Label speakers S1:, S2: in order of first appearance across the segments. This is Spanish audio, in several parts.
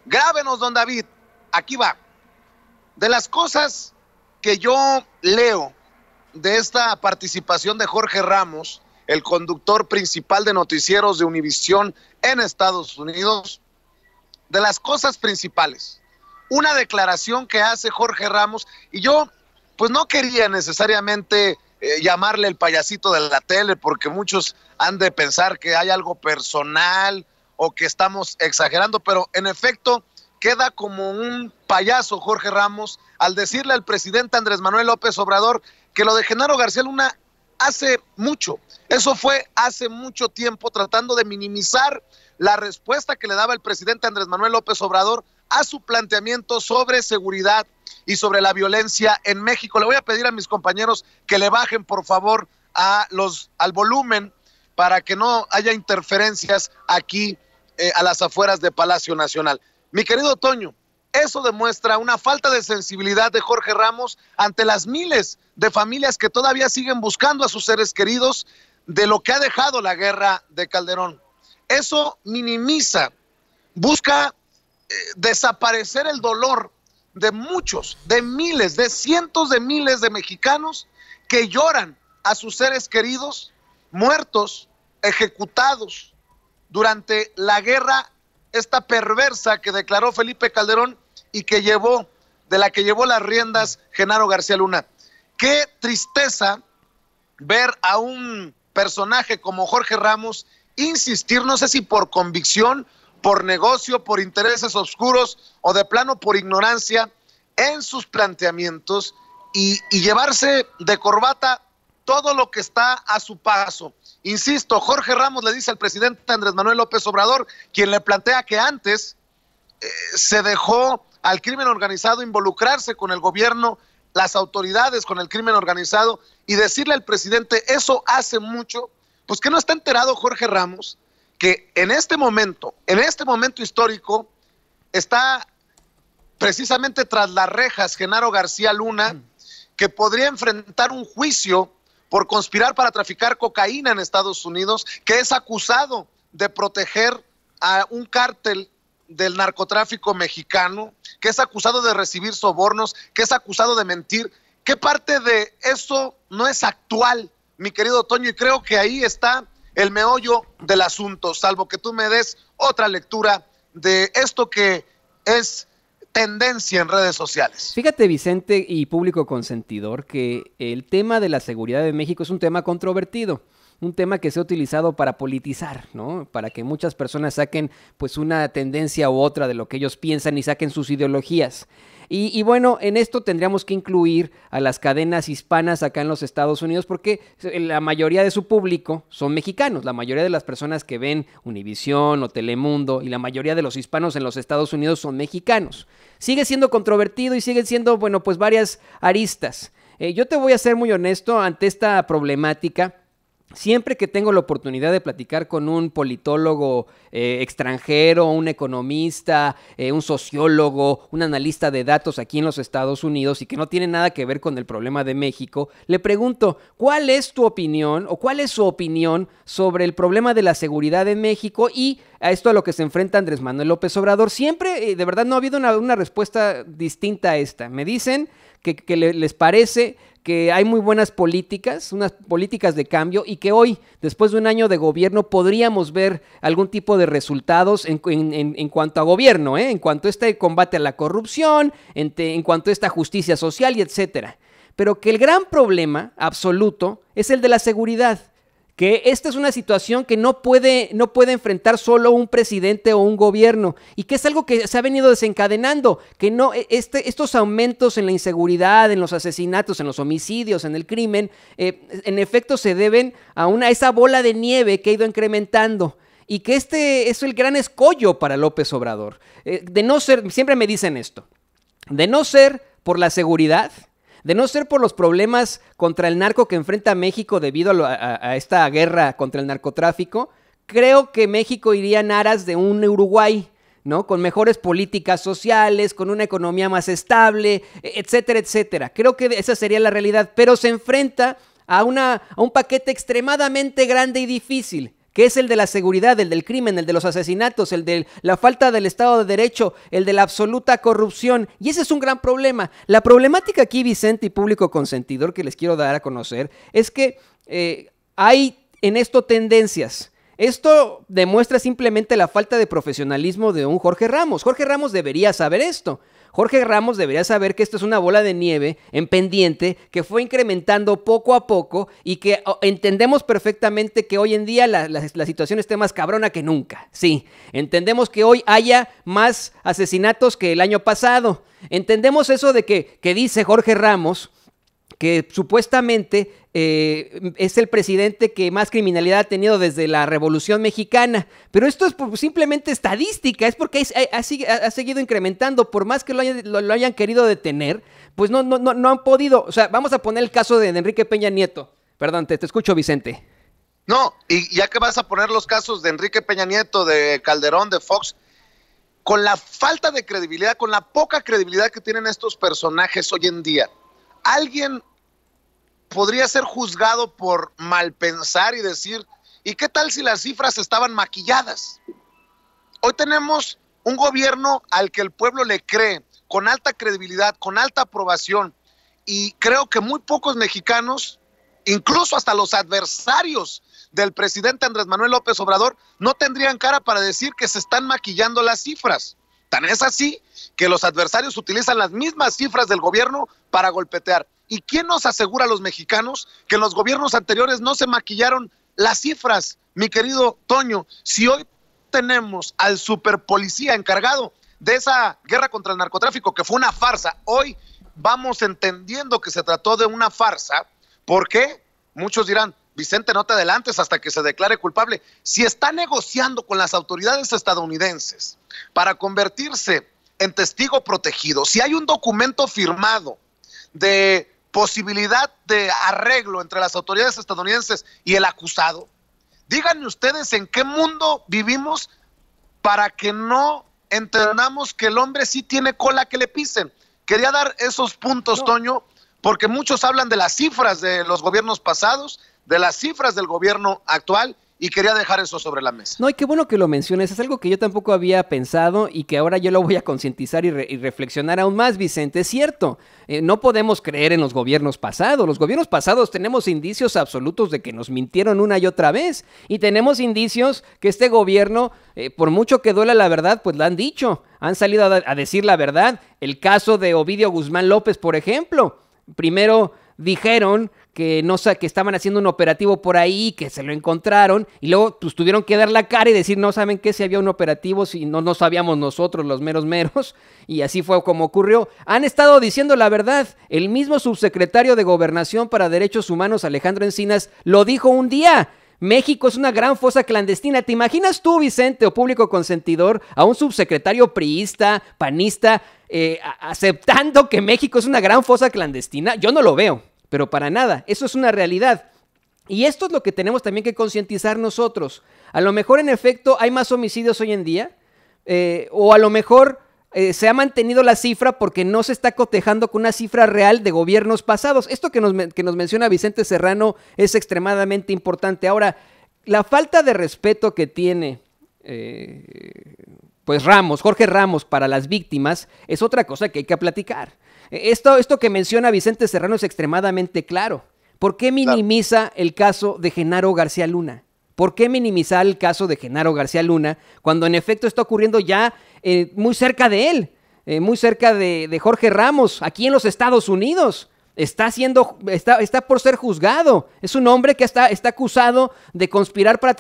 S1: Grábenos, don David, aquí va. De las cosas que yo leo de esta participación de Jorge Ramos, el conductor principal de noticieros de Univisión en Estados Unidos, de las cosas principales, una declaración que hace Jorge Ramos, y yo pues no quería necesariamente llamarle el payasito de la tele, porque muchos han de pensar que hay algo personal o que estamos exagerando, pero en efecto queda como un payaso Jorge Ramos al decirle al presidente Andrés Manuel López Obrador que lo de Genaro García Luna hace mucho, eso fue hace mucho tiempo, tratando de minimizar la respuesta que le daba el presidente Andrés Manuel López Obrador a su planteamiento sobre seguridad y sobre la violencia en México. Le voy a pedir a mis compañeros que le bajen, por favor, al volumen para que no haya interferencias aquí a las afueras de Palacio Nacional. Mi querido Toño, eso demuestra una falta de sensibilidad de Jorge Ramos ante las miles de familias que todavía siguen buscando a sus seres queridos de lo que ha dejado la guerra de Calderón. Eso minimiza, busca desaparecer el dolor de muchos, de miles, de cientos de miles de mexicanos que lloran a sus seres queridos muertos, ejecutados durante la guerra esta perversa que declaró Felipe Calderón y de la que llevó las riendas Genaro García Luna. Qué tristeza ver a un personaje como Jorge Ramos insistir, no sé si por convicción, por negocio, por intereses oscuros o de plano por ignorancia en sus planteamientos y llevarse de corbata todo lo que está a su paso. Insisto, Jorge Ramos le dice al presidente Andrés Manuel López Obrador, quien le plantea que antes se dejó al crimen organizado involucrarse con el gobierno, las autoridades con el crimen organizado, y decirle al presidente, eso hace mucho, pues que no está enterado Jorge Ramos, que en este momento histórico, está precisamente tras las rejas Genaro García Luna, que podría enfrentar un juicio por conspirar para traficar cocaína en Estados Unidos, que es acusado de proteger a un cártel del narcotráfico mexicano, que es acusado de recibir sobornos, que es acusado de mentir. ¿Qué parte de eso no es actual, mi querido Toño? Y creo que ahí está el meollo del asunto, salvo que tú me des otra lectura de esto que es tendencia en redes sociales.
S2: Fíjate, Vicente y público consentidor, que el tema de la seguridad de México es un tema controvertido, un tema que se ha utilizado para politizar, ¿no? Para que muchas personas saquen pues una tendencia u otra de lo que ellos piensan y saquen sus ideologías. Y bueno, en esto tendríamos que incluir a las cadenas hispanas acá en los Estados Unidos, porque la mayoría de su público son mexicanos, la mayoría de las personas que ven Univisión o Telemundo y la mayoría de los hispanos en los Estados Unidos son mexicanos. Sigue siendo controvertido y siguen siendo, bueno, pues varias aristas. Yo te voy a ser muy honesto ante esta problemática. Siempre que tengo la oportunidad de platicar con un politólogo extranjero, un economista, un sociólogo, un analista de datos aquí en los Estados Unidos y que no tiene nada que ver con el problema de México, le pregunto, ¿cuál es tu opinión o cuál es su opinión sobre el problema de la seguridad en México y a esto a lo que se enfrenta Andrés Manuel López Obrador? Siempre, de verdad, no ha habido una respuesta distinta a esta. Me dicen que les parece que hay muy buenas políticas, unas políticas de cambio y que hoy, después de un año de gobierno, podríamos ver algún tipo de resultados en cuanto a gobierno, en cuanto a este combate a la corrupción, en cuanto a esta justicia social y etcétera. Pero que el gran problema absoluto es el de la seguridad. Que esta es una situación que no puede enfrentar solo un presidente o un gobierno y que es algo que se ha venido desencadenando, que no estos aumentos en la inseguridad, en los asesinatos, en los homicidios, en el crimen, en efecto se deben a esa bola de nieve que ha ido incrementando y que este es el gran escollo para López Obrador. De no ser, siempre me dicen esto, de no ser por la seguridad, de no ser por los problemas contra el narco que enfrenta México debido a esta guerra contra el narcotráfico, creo que México iría en aras de un Uruguay, ¿no? Con mejores políticas sociales, con una economía más estable, etcétera, etcétera. Creo que esa sería la realidad, pero se enfrenta a un paquete extremadamente grande y difícil, que es el de la seguridad, el del crimen, el de los asesinatos, el de la falta del Estado de Derecho, el de la absoluta corrupción. Y ese es un gran problema. La problemática aquí, Vicente, y público consentidor, que les quiero dar a conocer, es que hay en esto tendencias. Esto demuestra simplemente la falta de profesionalismo de un Jorge Ramos. Jorge Ramos debería saber esto. Jorge Ramos debería saber que esto es una bola de nieve en pendiente que fue incrementando poco a poco y que entendemos perfectamente que hoy en día la situación esté más cabrona que nunca. Sí, entendemos que hoy haya más asesinatos que el año pasado. Entendemos eso de que dice Jorge Ramos, que supuestamente es el presidente que más criminalidad ha tenido desde la Revolución Mexicana. Pero esto es simplemente estadística, es porque ha seguido incrementando. Por más que lo hayan querido detener, pues no han podido. O sea, vamos a poner el caso de Enrique Peña Nieto. Perdón, te escucho, Vicente.
S1: No, y ya que vas a poner los casos de Enrique Peña Nieto, de Calderón, de Fox, con la falta de credibilidad, con la poca credibilidad que tienen estos personajes hoy en día, alguien podría ser juzgado por malpensar y decir, ¿y qué tal si las cifras estaban maquilladas? Hoy tenemos un gobierno al que el pueblo le cree, con alta credibilidad, con alta aprobación, y creo que muy pocos mexicanos, incluso hasta los adversarios del presidente Andrés Manuel López Obrador, no tendrían cara para decir que se están maquillando las cifras. Tan es así que los adversarios utilizan las mismas cifras del gobierno para golpetear. ¿Y quién nos asegura a los mexicanos que en los gobiernos anteriores no se maquillaron las cifras, mi querido Toño? Si hoy tenemos al superpolicía encargado de esa guerra contra el narcotráfico, que fue una farsa, hoy vamos entendiendo que se trató de una farsa. ¿Por qué? Muchos dirán, Vicente, no te adelantes hasta que se declare culpable. Si está negociando con las autoridades estadounidenses para convertirse en testigo protegido, si hay un documento firmado de posibilidad de arreglo entre las autoridades estadounidenses y el acusado, díganme ustedes en qué mundo vivimos para que no entendamos que el hombre sí tiene cola que le pisen. Quería dar esos puntos, Toño, porque muchos hablan de las cifras de los gobiernos pasados, de las cifras del gobierno actual, y quería dejar eso sobre la mesa.
S2: No, y qué bueno que lo menciones, es algo que yo tampoco había pensado y que ahora yo lo voy a concientizar y reflexionar aún más, Vicente. Es cierto, no podemos creer en los gobiernos pasados. Los gobiernos pasados tenemos indicios absolutos de que nos mintieron una y otra vez, y tenemos indicios que este gobierno, por mucho que duela la verdad, pues la han dicho, han salido a decir la verdad. El caso de Ovidio Guzmán López, por ejemplo, primero dijeron que que estaban haciendo un operativo por ahí, que se lo encontraron, y luego pues tuvieron que dar la cara y decir, no saben qué, si había un operativo, si no sabíamos nosotros, los meros, y así fue como ocurrió. Han estado diciendo la verdad. El mismo subsecretario de Gobernación para Derechos Humanos, Alejandro Encinas, lo dijo un día: México es una gran fosa clandestina. ¿Te imaginas tú, Vicente, o público consentidor, a un subsecretario priista, panista, aceptando que México es una gran fosa clandestina? Yo no lo veo, pero para nada. Eso es una realidad. Y esto es lo que tenemos también que concientizar nosotros. A lo mejor, en efecto, hay más homicidios hoy en día, o a lo mejor se ha mantenido la cifra porque no se está cotejando con una cifra real de gobiernos pasados. Esto que nos menciona Vicente Serrano es extremadamente importante. Ahora, la falta de respeto que tiene pues Jorge Ramos, para las víctimas, es otra cosa que hay que platicar. Esto que menciona Vicente Serrano es extremadamente claro. ¿Por qué minimiza el caso de Genaro García Luna? ¿Por qué minimizar el caso de Genaro García Luna cuando en efecto está ocurriendo ya muy cerca de él, muy cerca de Jorge Ramos, aquí en los Estados Unidos? Está por ser juzgado. Es un hombre que está acusado de conspirar para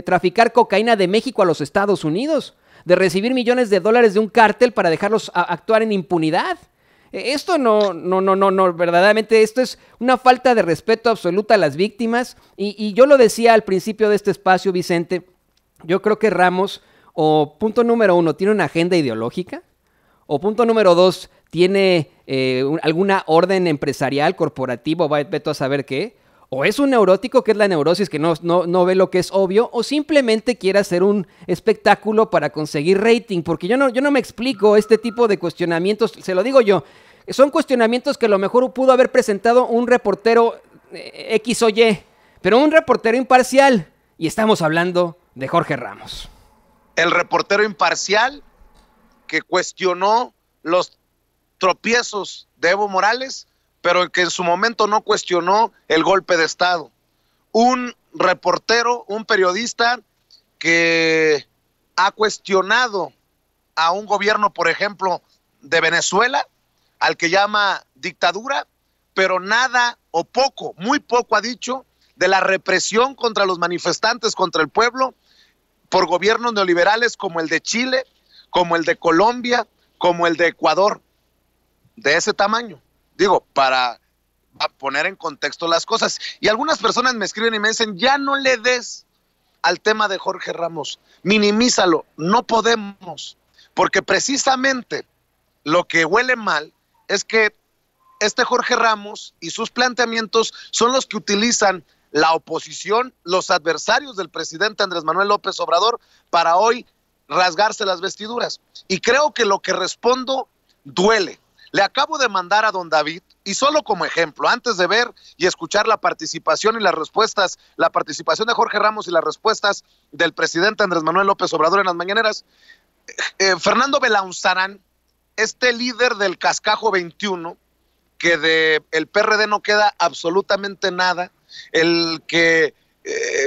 S2: traficar cocaína de México a los Estados Unidos, de recibir millones de dólares de un cártel para dejarlos actuar en impunidad. Esto no, verdaderamente esto es una falta de respeto absoluta a las víctimas, y yo lo decía al principio de este espacio, Vicente, yo creo que Ramos, o punto número 1, tiene una agenda ideológica, o punto número 2, tiene alguna orden empresarial, corporativa, vete a saber qué, o es un neurótico, que es la neurosis, que no ve lo que es obvio, o simplemente quiere hacer un espectáculo para conseguir rating, porque yo no me explico este tipo de cuestionamientos, se lo digo yo, son cuestionamientos que a lo mejor pudo haber presentado un reportero X o Y, pero un reportero imparcial, y estamos hablando de Jorge Ramos.
S1: El reportero imparcial que cuestionó los tropiezos de Evo Morales, pero que en su momento no cuestionó el golpe de Estado. Un reportero, un periodista que ha cuestionado a un gobierno, por ejemplo, de Venezuela, al que llama dictadura, pero nada o poco, muy poco ha dicho de la represión contra los manifestantes, contra el pueblo, por gobiernos neoliberales como el de Chile, como el de Colombia, como el de Ecuador, de ese tamaño. Digo, para poner en contexto las cosas. Y algunas personas me escriben y me dicen, ya no le des al tema de Jorge Ramos, minimízalo. No podemos, porque precisamente lo que huele mal es que este Jorge Ramos y sus planteamientos son los que utilizan la oposición, los adversarios del presidente Andrés Manuel López Obrador, para hoy rasgarse las vestiduras. Y creo que lo que respondo duele. Le acabo de mandar a don David, y solo como ejemplo, antes de ver y escuchar la participación y las respuestas, la participación de Jorge Ramos y las respuestas del presidente Andrés Manuel López Obrador en las mañaneras, Fernando Belaunzarán, este líder del Cascajo 21, que del PRD no queda absolutamente nada, el que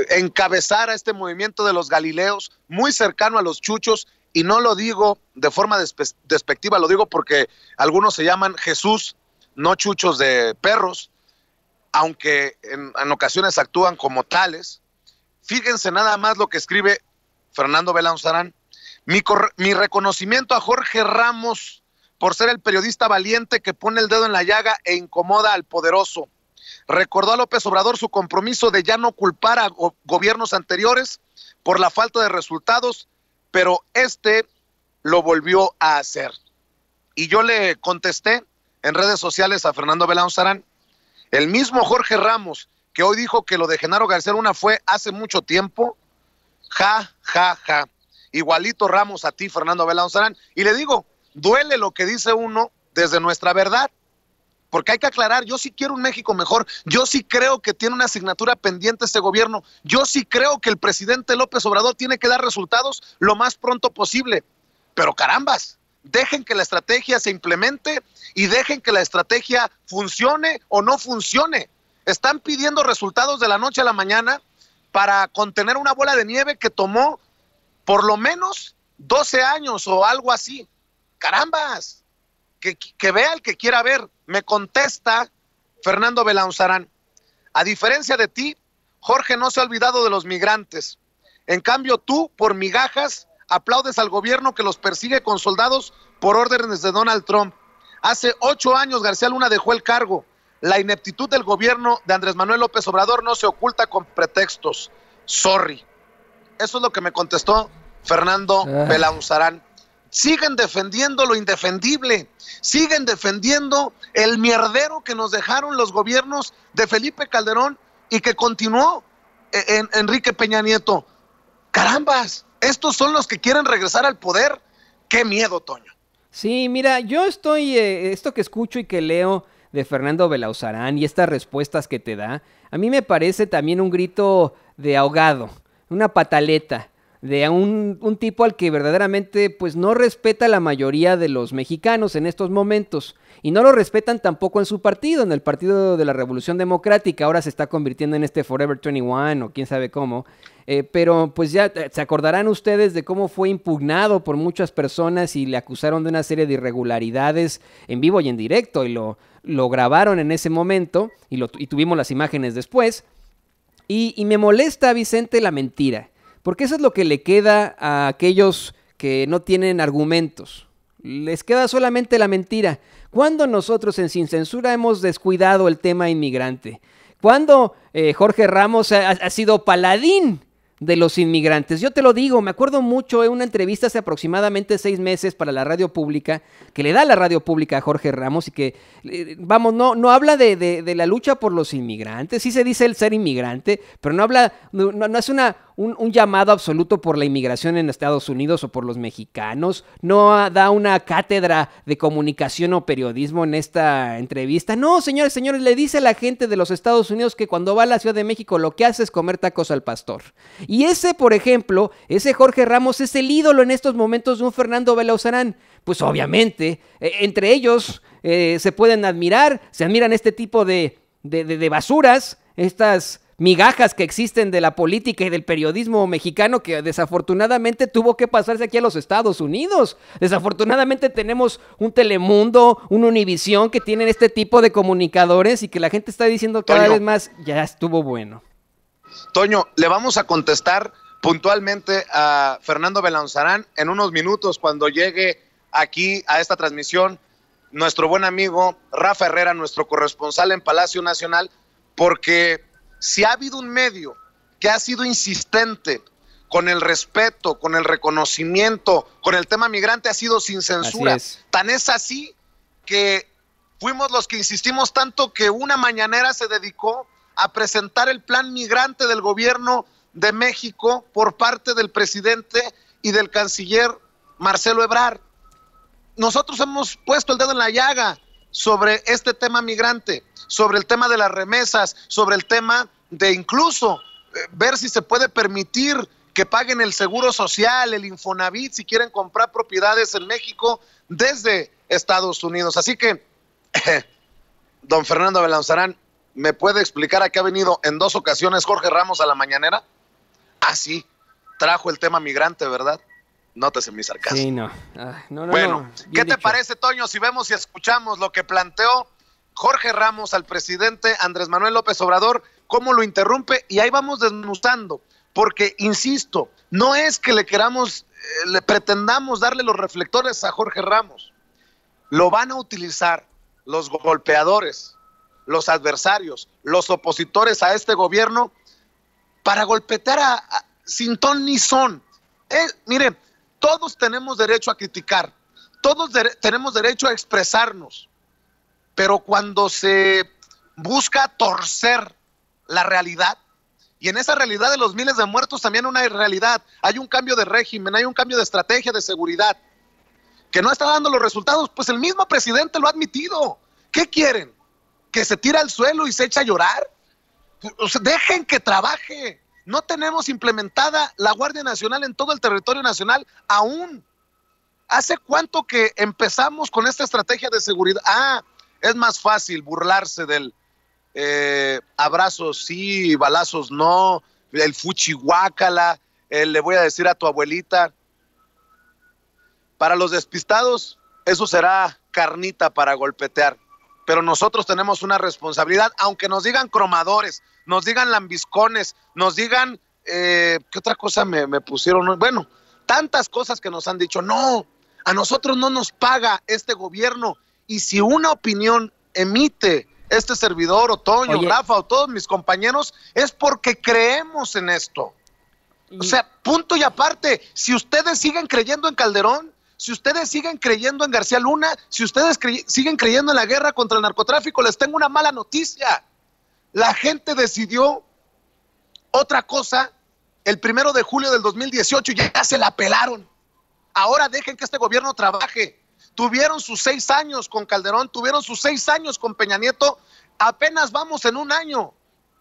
S1: encabezara este movimiento de los Galileos, muy cercano a los chuchos, y no lo digo de forma despectiva, lo digo porque algunos se llaman Jesús, no chuchos de perros, aunque en ocasiones actúan como tales. Fíjense nada más lo que escribe Fernando Belaunzarán. Mi reconocimiento a Jorge Ramos por ser el periodista valiente que pone el dedo en la llaga e incomoda al poderoso. Recordó a López Obrador su compromiso de ya no culpar a gobiernos anteriores por la falta de resultados, pero lo volvió a hacer. Y yo le contesté en redes sociales a Fernando Belaunzarán, el mismo Jorge Ramos, que hoy dijo que lo de Genaro García Luna fue hace mucho tiempo, ja, ja, ja. Igualito Ramos a ti, Fernando Belaunzarán. Y le digo, duele lo que dice uno desde nuestra verdad, porque hay que aclarar, yo sí quiero un México mejor, yo sí creo que tiene una asignatura pendiente este gobierno, yo sí creo que el presidente López Obrador tiene que dar resultados lo más pronto posible, pero carambas, dejen que la estrategia se implemente y dejen que la estrategia funcione o no funcione. Están pidiendo resultados de la noche a la mañana para contener una bola de nieve que tomó por lo menos 12 años o algo así. Carambas, que vea el que quiera ver. Me contesta Fernando Belaunzarán, a diferencia de ti, Jorge no se ha olvidado de los migrantes. En cambio tú, por migajas, aplaudes al gobierno que los persigue con soldados por órdenes de Donald Trump. Hace 8 años García Luna dejó el cargo. La ineptitud del gobierno de Andrés Manuel López Obrador no se oculta con pretextos. Sorry. Eso es lo que me contestó Fernando Belaunzarán. Siguen defendiendo lo indefendible, siguen defendiendo el mierdero que nos dejaron los gobiernos de Felipe Calderón y que continuó en Enrique Peña Nieto. Carambas, estos son los que quieren regresar al poder. ¡Qué miedo, Toño!
S2: Sí, mira, yo estoy, esto que escucho y que leo de Fernando Belaunzarán y estas respuestas que te da, a mí me parece también un grito de ahogado, una pataleta de un tipo al que verdaderamente pues no respeta la mayoría de los mexicanos en estos momentos, y no lo respetan tampoco en su partido, en el Partido de la Revolución Democrática. Ahora se está convirtiendo en este Forever 21 o quién sabe cómo, pero pues ya se acordarán ustedes de cómo fue impugnado por muchas personas y le acusaron de una serie de irregularidades en vivo y en directo, y lo grabaron en ese momento y tuvimos las imágenes después, y me molesta, Vicente, la mentira. Porque eso es lo que le queda a aquellos que no tienen argumentos. Les queda solamente la mentira. ¿Cuándo nosotros en Sin Censura hemos descuidado el tema inmigrante? ¿Cuándo Jorge Ramos ha sido paladín de los inmigrantes? Yo te lo digo, me acuerdo mucho de una entrevista hace aproximadamente 6 meses para la radio pública, que le da la radio pública a Jorge Ramos y que, vamos, no habla de la lucha por los inmigrantes. Sí se dice el ser inmigrante, pero no hace un llamado absoluto por la inmigración en Estados Unidos o por los mexicanos, no da una cátedra de comunicación o periodismo en esta entrevista. No, señores, le dice a la gente de los Estados Unidos que cuando va a la Ciudad de México lo que hace es comer tacos al pastor. Y ese, por ejemplo, ese Jorge Ramos es el ídolo en estos momentos de un Fernando Belauzarán. Pues obviamente, entre ellos se pueden admirar, se admiran este tipo de basuras, estas migajas que existen de la política y del periodismo mexicano que desafortunadamente tuvo que pasarse aquí a los Estados Unidos. Desafortunadamente tenemos un Telemundo, un Univisión que tienen este tipo de comunicadores y que la gente está diciendo cada vez más, ya estuvo bueno.
S1: Toño, le vamos a contestar puntualmente a Fernando Belauzarán en unos minutos cuando llegue aquí a esta transmisión nuestro buen amigo Rafa Herrera, nuestro corresponsal en Palacio Nacional, porque si ha habido un medio que ha sido insistente con el respeto, con el reconocimiento, con el tema migrante, ha sido sin censura. Tan es así que fuimos los que insistimos tanto que una mañanera se dedicó a presentar el plan migrante del gobierno de México por parte del presidente y del canciller Marcelo Ebrard. Nosotros hemos puesto el dedo en la llaga sobre este tema migrante, sobre el tema de las remesas, sobre el tema de incluso ver si se puede permitir que paguen el seguro social, el Infonavit, si quieren comprar propiedades en México desde Estados Unidos. Así que, don Fernando Belauzarán, ¿me puede explicar a qué ha venido en 2 ocasiones Jorge Ramos a la mañanera? Ah, sí, trajo el tema migrante, ¿verdad? Nótese mi sarcasmo.
S2: Sí, no.
S1: Bueno, ¿qué te parece, Toño, si vemos y escuchamos lo que planteó Jorge Ramos al presidente Andrés Manuel López Obrador, cómo lo interrumpe? Y ahí vamos desmenuzando, porque, insisto, no es que le queramos, le pretendamos darle los reflectores a Jorge Ramos. Lo van a utilizar los golpeadores, los adversarios, los opositores a este gobierno para golpetear sin ton ni son. Mire, todos tenemos derecho a criticar, todos tenemos derecho a expresarnos, pero cuando se busca torcer la realidad, y en esa realidad de los miles de muertos también hay realidad, hay un cambio de régimen, hay un cambio de estrategia de seguridad, que no está dando los resultados, pues el mismo presidente lo ha admitido. ¿Qué quieren? ¿Que se tire al suelo y se echa a llorar? O sea, dejen que trabaje. No tenemos implementada la Guardia Nacional en todo el territorio nacional aún. ¿Hace cuánto que empezamos con esta estrategia de seguridad? Es más fácil burlarse del abrazos sí, balazos no, el fuchihuácala, le voy a decir a tu abuelita. Para los despistados, eso será carnita para golpetear. Pero nosotros tenemos una responsabilidad, aunque nos digan cromadores, nos digan lambiscones, nos digan, ¿qué otra cosa me pusieron? Bueno, tantas cosas que nos han dicho. No, a nosotros no nos paga este gobierno. Y si una opinión emite este servidor, o Toño, Rafa, o todos mis compañeros, es porque creemos en esto. O sea, punto y aparte, si ustedes siguen creyendo en Calderón, si ustedes siguen creyendo en García Luna, si ustedes siguen creyendo en la guerra contra el narcotráfico, les tengo una mala noticia. La gente decidió otra cosa el 1 de julio del 2018 y ya se la pelaron. Ahora dejen que este gobierno trabaje. Tuvieron sus 6 años con Calderón, tuvieron sus 6 años con Peña Nieto, apenas vamos en un año.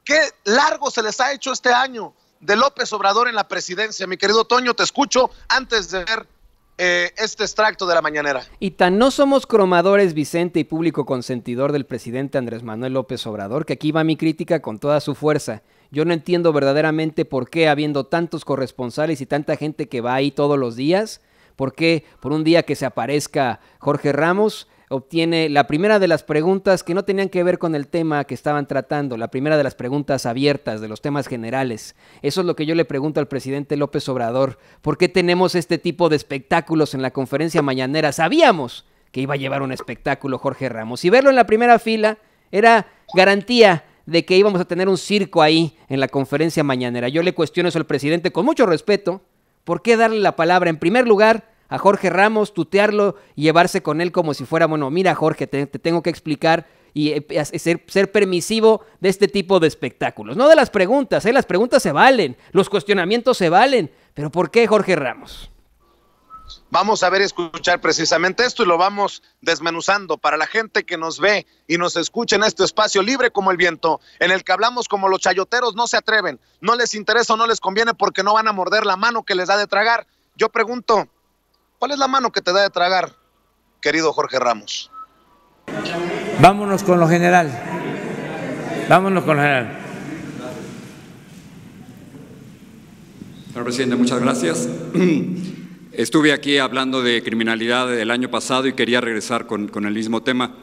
S1: Qué largo se les ha hecho este año de López Obrador en la presidencia. Mi querido Toño, te escucho antes de ver este extracto de la mañanera.
S2: Y tan no somos cromadores, Vicente, y público consentidor del presidente Andrés Manuel López Obrador, que aquí va mi crítica con toda su fuerza. Yo no entiendo verdaderamente por qué, habiendo tantos corresponsales y tanta gente que va ahí todos los días, por qué por un día que se aparezca Jorge Ramos obtiene la primera de las preguntas que no tenían que ver con el tema que estaban tratando, la primera de las preguntas abiertas de los temas generales. Eso es lo que yo le pregunto al presidente López Obrador. ¿Por qué tenemos este tipo de espectáculos en la conferencia mañanera? Sabíamos que iba a llevar un espectáculo Jorge Ramos, y verlo en la primera fila era garantía de que íbamos a tener un circo ahí en la conferencia mañanera. Yo le cuestiono eso al presidente con mucho respeto. ¿Por qué darle la palabra en primer lugar a Jorge Ramos, tutearlo y llevarse con él como si fuera, bueno, mira Jorge, te tengo que explicar, y ser permisivo de este tipo de espectáculos. No de las preguntas, las preguntas se valen, los cuestionamientos se valen, pero ¿por qué Jorge Ramos?
S1: Vamos a ver y escuchar precisamente esto y lo vamos desmenuzando para la gente que nos ve y nos escucha en este espacio libre como el viento, en el que hablamos como los chayoteros no se atreven, no les interesa o no les conviene porque no van a morder la mano que les da de tragar. Yo pregunto, ¿cuál es la mano que te da de tragar, querido Jorge Ramos?
S3: Vámonos con lo general. Vámonos con lo general.
S4: Señor presidente, muchas gracias. Estuve aquí hablando de criminalidad el año pasado y quería regresar con el mismo tema.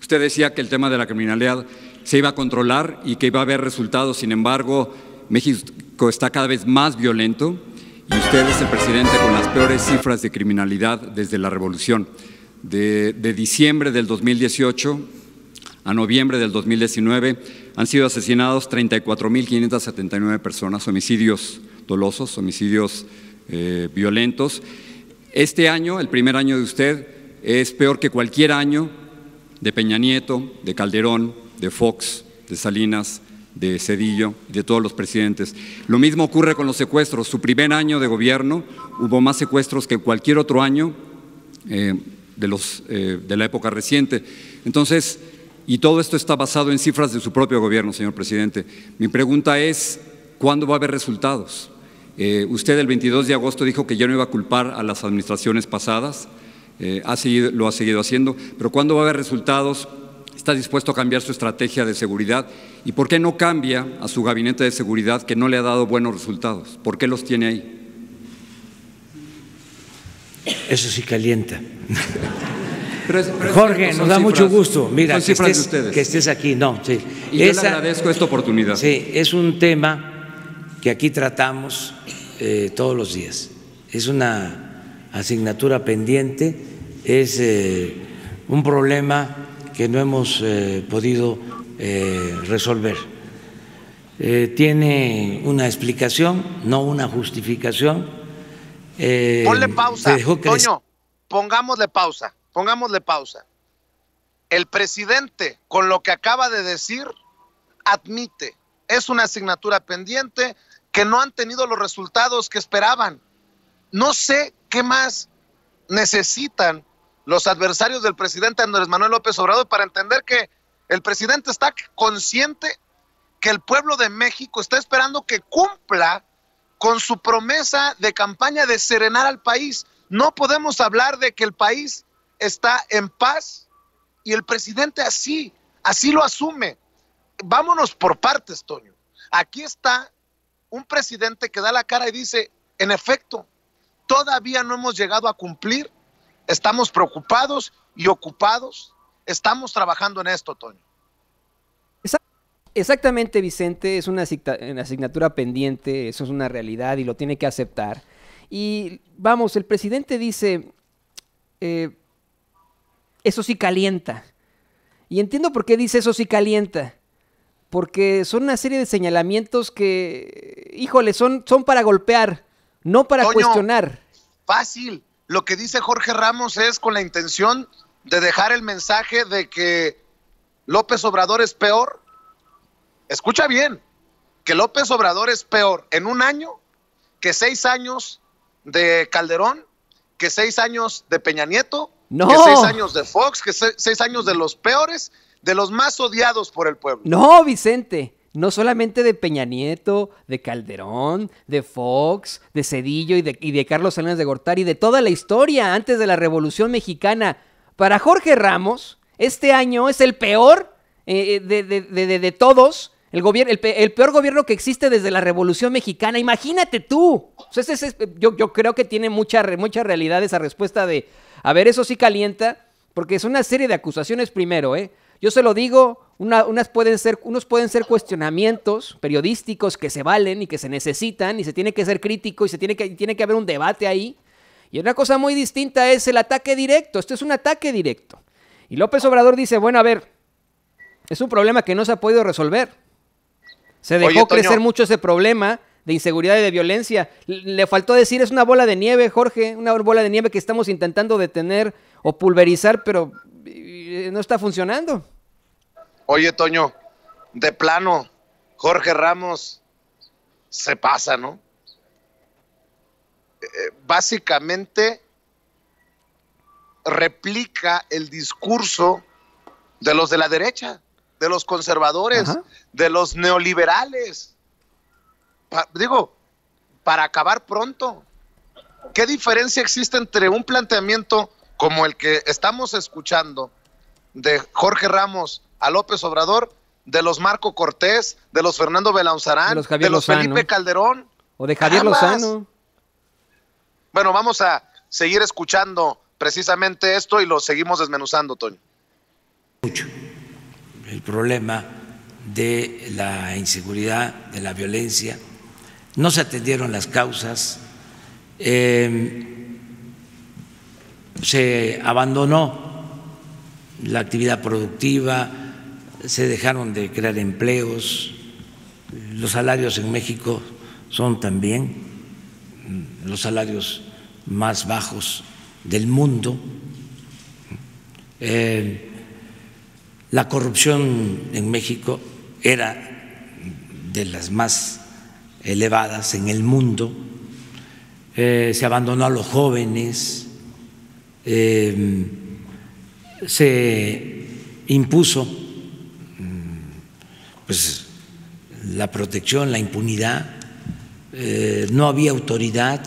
S4: Usted decía que el tema de la criminalidad se iba a controlar y que iba a haber resultados. Sin embargo, México está cada vez más violento y usted es el presidente con las peores cifras de criminalidad desde la revolución. De diciembre del 2018 a noviembre del 2019 han sido asesinados 34.579 personas, homicidios dolosos, homicidios violentos. Este año, el primer año de usted, es peor que cualquier año de Peña Nieto, de Calderón, de Fox, de Salinas, de Zedillo, de todos los presidentes. Lo mismo ocurre con los secuestros. Su primer año de gobierno hubo más secuestros que cualquier otro año de la época reciente. Entonces, y todo esto está basado en cifras de su propio gobierno, señor presidente. Mi pregunta es, ¿cuándo va a haber resultados? Usted el 22 de agosto dijo que ya no iba a culpar a las administraciones pasadas, lo ha seguido haciendo, pero ¿cuándo va a haber resultados? ¿Está dispuesto a cambiar su estrategia de seguridad? ¿Y por qué no cambia a su gabinete de seguridad que no le ha dado buenos resultados? ¿Por qué los tiene ahí?
S3: Eso sí calienta.
S4: Pero
S3: Jorge, nos da mucho gusto. Mira, que
S4: que
S3: estés aquí. No, sí.
S4: Y yo le agradezco esta oportunidad.
S3: Sí, es un tema que aquí tratamos todos los días. Es una asignatura pendiente, es un problema que no hemos podido resolver. Tiene una explicación, no una justificación.
S1: Ponle pausa, Toño, pongámosle pausa. El presidente, con lo que acaba de decir, admite, es una asignatura pendiente, que no han tenido los resultados que esperaban. No sé qué más necesitan los adversarios del presidente Andrés Manuel López Obrador para entender que el presidente está consciente que el pueblo de México está esperando que cumpla con su promesa de campaña de serenar al país. No podemos hablar de que el país está en paz y el presidente así lo asume. Vámonos por partes, Toño. Aquí está un presidente que da la cara y dice, en efecto, todavía no hemos llegado a cumplir, estamos preocupados y ocupados, estamos trabajando en esto, Toño.
S2: Exactamente, Vicente, es una asignatura pendiente, eso es una realidad y lo tiene que aceptar. Y vamos, el presidente dice, eso sí calienta. Y entiendo por qué dice eso sí calienta. Porque son una serie de señalamientos que, híjole, son para golpear, no para
S1: Toño,
S2: cuestionar.
S1: Fácil, lo que dice Jorge Ramos es con la intención de dejar el mensaje de que López Obrador es peor. Escucha bien, que López Obrador es peor en un año que 6 años de Calderón, que 6 años de Peña Nieto,
S2: no,
S1: que 6 años de Fox, que 6 años de los peores, de los más odiados por el pueblo.
S2: No, Vicente, no solamente de Peña Nieto, de Calderón, de Fox, de Zedillo y de Carlos Salinas de Gortari, de toda la historia antes de la Revolución Mexicana. Para Jorge Ramos, este año es el peor de todos, el peor gobierno que existe desde la Revolución Mexicana. Imagínate tú. Yo creo que tiene mucha realidad esa respuesta de, a ver, eso sí calienta, porque es una serie de acusaciones primero, Yo se lo digo, unos pueden ser cuestionamientos periodísticos que se valen y que se necesitan y se tiene que ser crítico y tiene que haber un debate ahí. Y una cosa muy distinta es el ataque directo. Esto es un ataque directo. Y López Obrador dice, bueno, a ver, es un problema que no se ha podido resolver. Se dejó crecer mucho ese problema de inseguridad y de violencia. Le faltó decir, es una bola de nieve, Jorge, una bola de nieve que estamos intentando detener o pulverizar, pero no está funcionando.
S1: Oye, Toño, de plano, Jorge Ramos se pasa, ¿no? Básicamente replica el discurso de los de la derecha, de los conservadores,
S2: Ajá.
S1: de los neoliberales. Para acabar pronto, ¿qué diferencia existe entre un planteamiento como el que estamos escuchando de Jorge Ramos a López Obrador, de los Marco Cortés, de los Fernando Belauzarán,
S2: De los Javier Lozano.
S1: Felipe Calderón?
S2: O de Javier
S1: Ambas.
S2: Lozano.
S1: Bueno, vamos a seguir escuchando precisamente esto y lo seguimos desmenuzando, Toño.
S3: Mucho el problema de la inseguridad, de la violencia. No se atendieron las causas, se abandonó la actividad productiva, se dejaron de crear empleos, los salarios en México son también los salarios más bajos del mundo. La corrupción en México era de las más elevadas en el mundo. Se abandonó a los jóvenes, se impuso pues la protección, la impunidad, no había autoridad,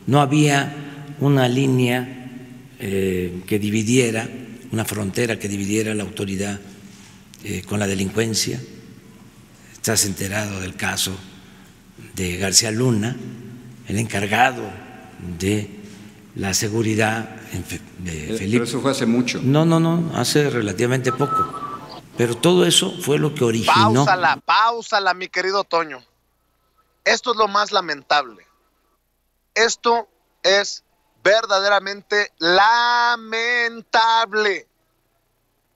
S3: no había una línea que dividiera, una frontera que dividiera la autoridad con la delincuencia. Estás enterado del caso de García Luna, el encargado de la seguridad de Felipe.
S4: Pero eso fue hace mucho.
S3: No, hace relativamente poco. Pero todo eso fue lo que originó.
S1: Páusala, mi querido Toño. Esto es lo más lamentable. Esto es verdaderamente lamentable.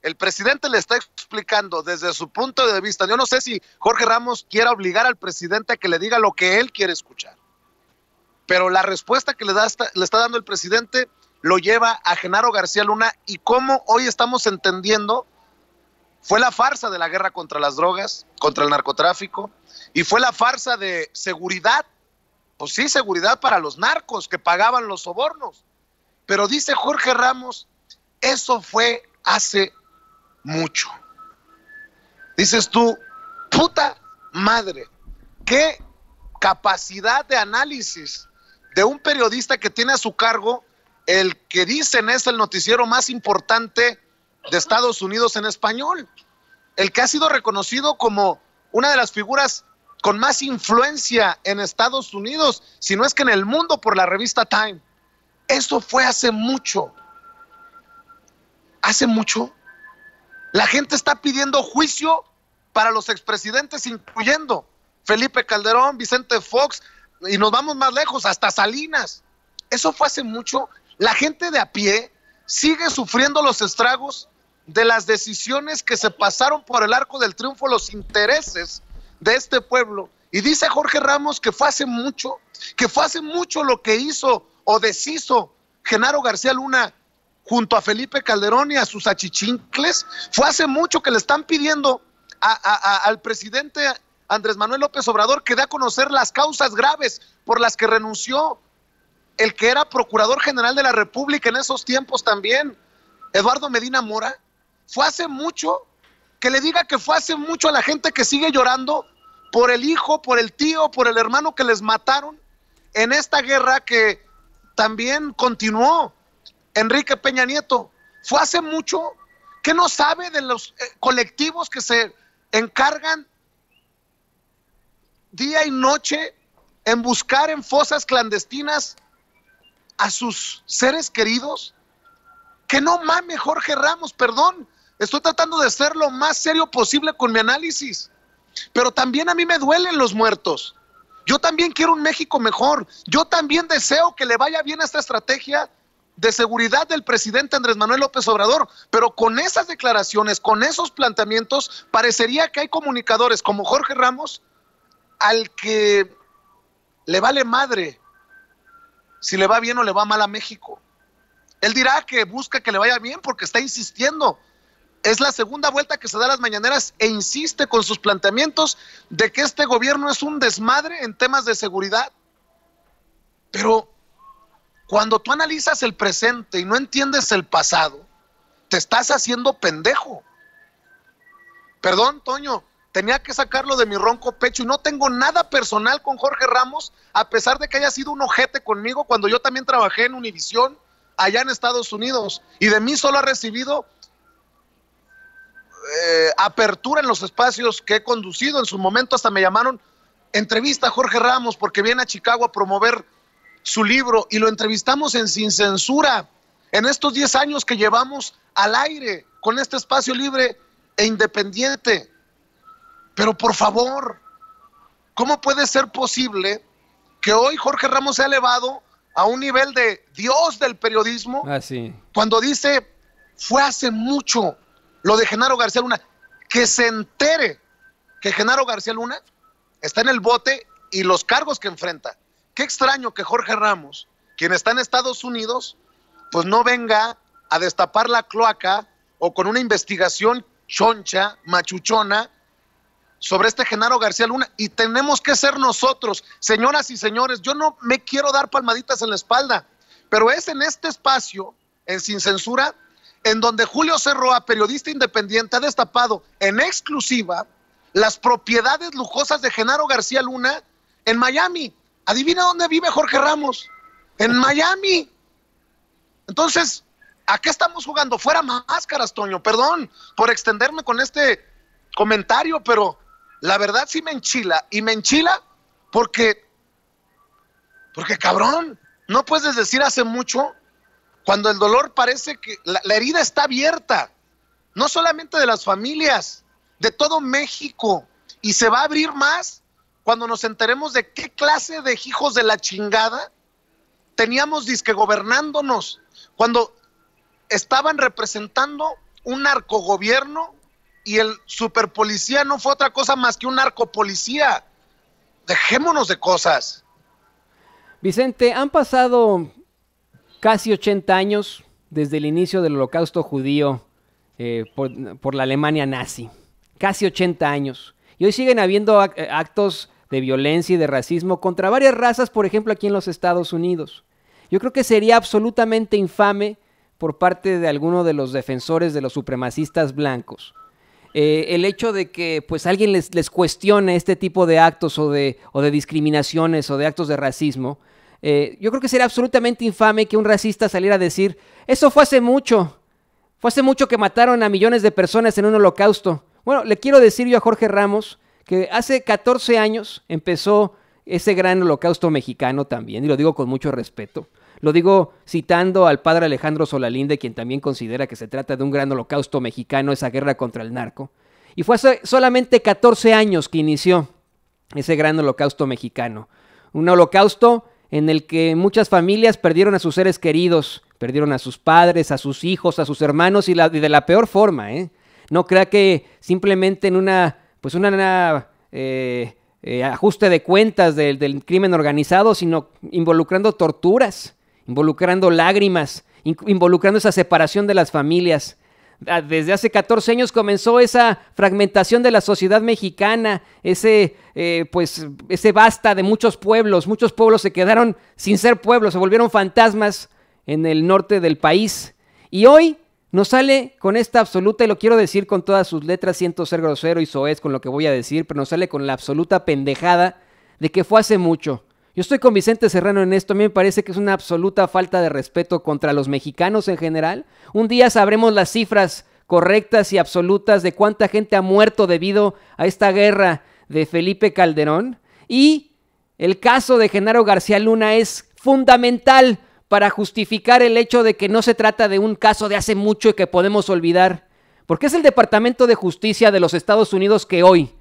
S1: El presidente le está explicando desde su punto de vista. Yo no sé si Jorge Ramos quiera obligar al presidente a que le diga lo que él quiere escuchar, pero la respuesta que le está dando el presidente lo lleva a Genaro García Luna, y cómo hoy estamos entendiendo fue la farsa de la guerra contra las drogas, contra el narcotráfico, y fue la farsa de seguridad. Pues sí, seguridad para los narcos que pagaban los sobornos. Pero dice Jorge Ramos, eso fue hace mucho. Dices tú, puta madre, qué capacidad de análisis de un periodista que tiene a su cargo el que dicen es el noticiero más importante de Estados Unidos en español, el que ha sido reconocido como una de las figuras con más influencia en Estados Unidos, si no es que en el mundo, por la revista Time. Eso fue hace mucho. Hace mucho. La gente está pidiendo juicio para los expresidentes, incluyendo Felipe Calderón, Vicente Fox, y nos vamos más lejos, hasta Salinas. Eso fue hace mucho. La gente de a pie sigue sufriendo los estragos de las decisiones que se pasaron por el arco del triunfo, los intereses de este pueblo. Y dice Jorge Ramos que fue hace mucho lo que hizo o deshizo Genaro García Luna junto a Felipe Calderón y a sus achichincles. Fue hace mucho que le están pidiendo al presidente Andrés Manuel López Obrador que dé a conocer las causas graves por las que renunció el que era Procurador General de la República en esos tiempos también, Eduardo Medina Mora. Fue hace mucho que le diga que fue hace mucho a la gente que sigue llorando por el hijo, por el tío, por el hermano que les mataron en esta guerra que también continuó Enrique Peña Nieto. Fue hace mucho que no sabe de los colectivos que se encargan día y noche en buscar en fosas clandestinas a sus seres queridos. Que no mame Jorge Ramos, perdón, estoy tratando de ser lo más serio posible con mi análisis, pero también a mí me duelen los muertos. Yo también quiero un México mejor. Yo también deseo que le vaya bien a esta estrategia de seguridad del presidente Andrés Manuel López Obrador, pero con esas declaraciones, con esos planteamientos, parecería que hay comunicadores como Jorge Ramos al que le vale madre si le va bien o le va mal a México. Él dirá que busca que le vaya bien porque está insistiendo, es la segunda vuelta que se da a las mañaneras e insiste con sus planteamientos de que este gobierno es un desmadre en temas de seguridad. Pero cuando tú analizas el presente y no entiendes el pasado, te estás haciendo pendejo. Perdón, Toño, tenía que sacarlo de mi ronco pecho y no tengo nada personal con Jorge Ramos, a pesar de que haya sido un ojete conmigo cuando yo también trabajé en Univisión allá en Estados Unidos, y de mí solo ha recibido apertura en los espacios que he conducido. En su momento hasta me llamaron, entrevista a Jorge Ramos porque viene a Chicago a promover su libro, y lo entrevistamos en Sin Censura, en estos 10 años que llevamos al aire con este espacio libre e independiente. Pero por favor, ¿cómo puede ser posible que hoy Jorge Ramos se ha elevado a un nivel de Dios del periodismo?
S2: Sí.
S1: Cuando dice, fue hace mucho lo de Genaro García Luna, que se entere que Genaro García Luna está en el bote y los cargos que enfrenta. Qué extraño que Jorge Ramos, quien está en Estados Unidos, pues no venga a destapar la cloaca o con una investigación choncha, machuchona, sobre este Genaro García Luna. Y tenemos que ser nosotros, señoras y señores. Yo no me quiero dar palmaditas en la espalda, pero es en este espacio, en Sin Censura, en donde Julio Cerroa, periodista independiente, ha destapado en exclusiva las propiedades lujosas de Genaro García Luna en Miami. Adivina dónde vive Jorge Ramos, en Miami. Entonces, ¿a qué estamos jugando? Fuera máscaras, Toño, perdón por extenderme con este comentario, pero la verdad sí me enchila, y me enchila porque cabrón, no puedes decir hace mucho cuando el dolor parece que la herida está abierta, no solamente de las familias, de todo México, y se va a abrir más cuando nos enteremos de qué clase de hijos de la chingada teníamos disque gobernándonos, cuando estaban representando un narcogobierno y el superpolicía no fue otra cosa más que un narcopolicía. Dejémonos de cosas.
S2: Vicente, han pasado casi 80 años desde el inicio del Holocausto judío por la Alemania nazi. Casi 80 años. Y hoy siguen habiendo actos de violencia y de racismo contra varias razas, por ejemplo, aquí en los Estados Unidos. Yo creo que sería absolutamente infame por parte de alguno de los defensores de los supremacistas blancos el hecho de que pues alguien les cuestione este tipo de actos o de discriminaciones o de actos de racismo. Yo creo que sería absolutamente infame que un racista saliera a decir, eso fue hace mucho que mataron a millones de personas en un holocausto. Bueno, le quiero decir yo a Jorge Ramos que hace 14 años empezó ese gran holocausto mexicano también, y lo digo con mucho respeto. Lo digo citando al padre Alejandro Solalinde, quien también considera que se trata de un gran holocausto mexicano, esa guerra contra el narco. Y fue hace solamente 14 años que inició ese gran holocausto mexicano. Un holocausto en el que muchas familias perdieron a sus seres queridos, perdieron a sus padres, a sus hijos, a sus hermanos, y de la peor forma, ¿eh? No crea que simplemente en ajuste de cuentas del crimen organizado, sino involucrando torturas, involucrando lágrimas, involucrando esa separación de las familias. Desde hace 14 años comenzó esa fragmentación de la sociedad mexicana, ese basta de muchos pueblos se quedaron sin ser pueblos, se volvieron fantasmas en el norte del país. Y hoy nos sale con esta absoluta, y lo quiero decir con todas sus letras, siento ser grosero y soez con lo que voy a decir, pero nos sale con la absoluta pendejada de que fue hace mucho. Yo estoy con Vicente Serrano en esto. A mí me parece que es una absoluta falta de respeto contra los mexicanos en general. Un día sabremos las cifras correctas y absolutas de cuánta gente ha muerto debido a esta guerra de Felipe Calderón. Y el caso de Genaro García Luna es fundamental para justificar el hecho de que no se trata de un caso de hace mucho y que podemos olvidar. Porque es el Departamento de Justicia de los Estados Unidos que hoy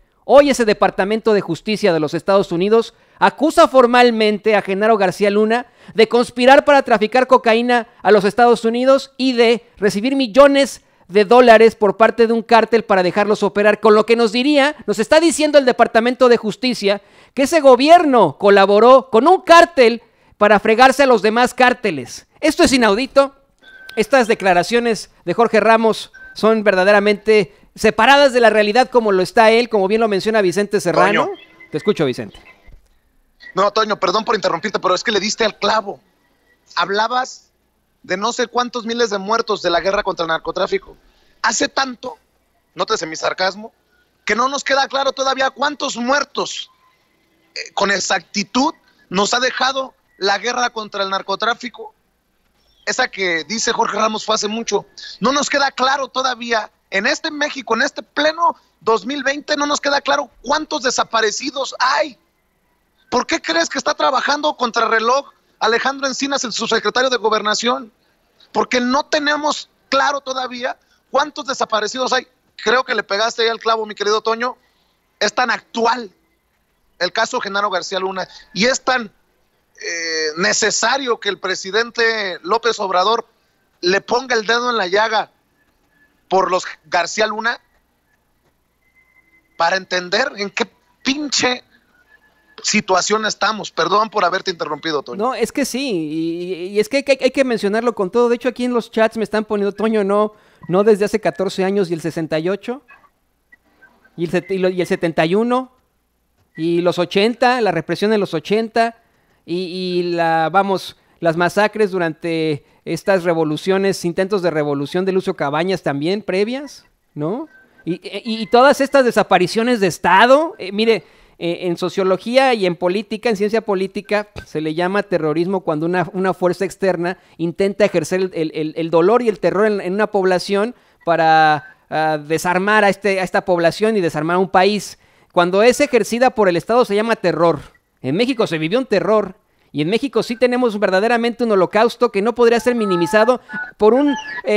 S2: ese Departamento de Justicia de los Estados Unidos acusa formalmente a Genaro García Luna de conspirar para traficar cocaína a los Estados Unidos y de recibir millones de dólares por parte de un cártel para dejarlos operar, con lo que nos está diciendo el Departamento de Justicia que ese gobierno colaboró con un cártel para fregarse a los demás cárteles. Esto es inaudito. Estas declaraciones de Jorge Ramos son verdaderamente separadas de la realidad como lo está él, como bien lo menciona Vicente Serrano.
S1: Toño.
S2: Te escucho, Vicente.
S1: No, Toño, perdón por interrumpirte, pero es que le diste al clavo. Hablabas de no sé cuántos miles de muertos de la guerra contra el narcotráfico. Hace tanto, nótese mi sarcasmo, que no nos queda claro todavía cuántos muertos con exactitud nos ha dejado la guerra contra el narcotráfico. Esa que dice Jorge Ramos fue hace mucho. No nos queda claro todavía, en este México, en este pleno 2020, no nos queda claro cuántos desaparecidos hay. ¿Por qué crees que está trabajando contra reloj Alejandro Encinas, el subsecretario de Gobernación? Porque no tenemos claro todavía cuántos desaparecidos hay. Creo que le pegaste ahí al clavo, mi querido Toño. Es tan actual el caso Genaro García Luna y es tan necesario que el presidente López Obrador le ponga el dedo en la llaga por los García Luna para entender en qué pinche situación estamos. Perdón por haberte interrumpido, Toño.
S2: No, es que sí, y es que hay que mencionarlo con todo. De hecho, aquí en los chats me están poniendo, Toño, no desde hace 14 años y el 68, y el 71, y los 80, la represión en los 80, las masacres durante estas revoluciones, intentos de revolución de Lucio Cabañas también previas, ¿no? Y todas estas desapariciones de Estado, mire, en sociología y en política, en ciencia política, se le llama terrorismo cuando una fuerza externa intenta ejercer el dolor y el terror en una población para desarmar a esta población y desarmar a un país. Cuando es ejercida por el Estado se llama terror. En México se vivió un terror. Y en México sí tenemos verdaderamente un holocausto que no podría ser minimizado por un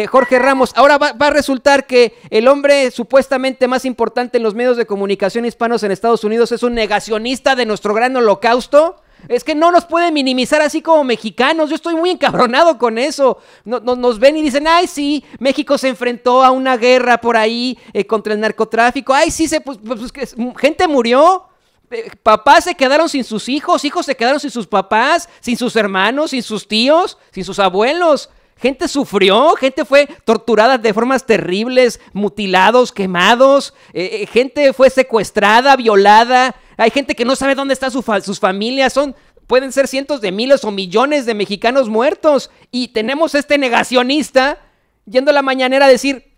S2: Jorge Ramos. Ahora va a resultar que el hombre supuestamente más importante en los medios de comunicación hispanos en Estados Unidos es un negacionista de nuestro gran holocausto. Es que no nos puede minimizar así como mexicanos. Yo estoy muy encabronado con eso. Nos ven y dicen, ay, sí, México se enfrentó a una guerra por ahí contra el narcotráfico. Ay, sí, gente murió. Papás se quedaron sin sus hijos, hijos se quedaron sin sus papás, sin sus hermanos, sin sus tíos, sin sus abuelos. Gente sufrió, gente fue torturada de formas terribles, mutilados, quemados, gente fue secuestrada, violada. Hay gente que no sabe dónde están sus familias, pueden ser cientos de miles o millones de mexicanos muertos. Y tenemos este negacionista yendo a la mañanera a decir,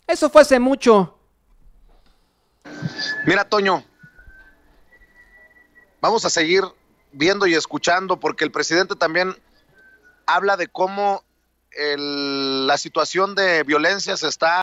S2: eso fue hace mucho.
S1: Mira, Toño, vamos a seguir viendo y escuchando porque el presidente también habla de cómo la situación de violencia se está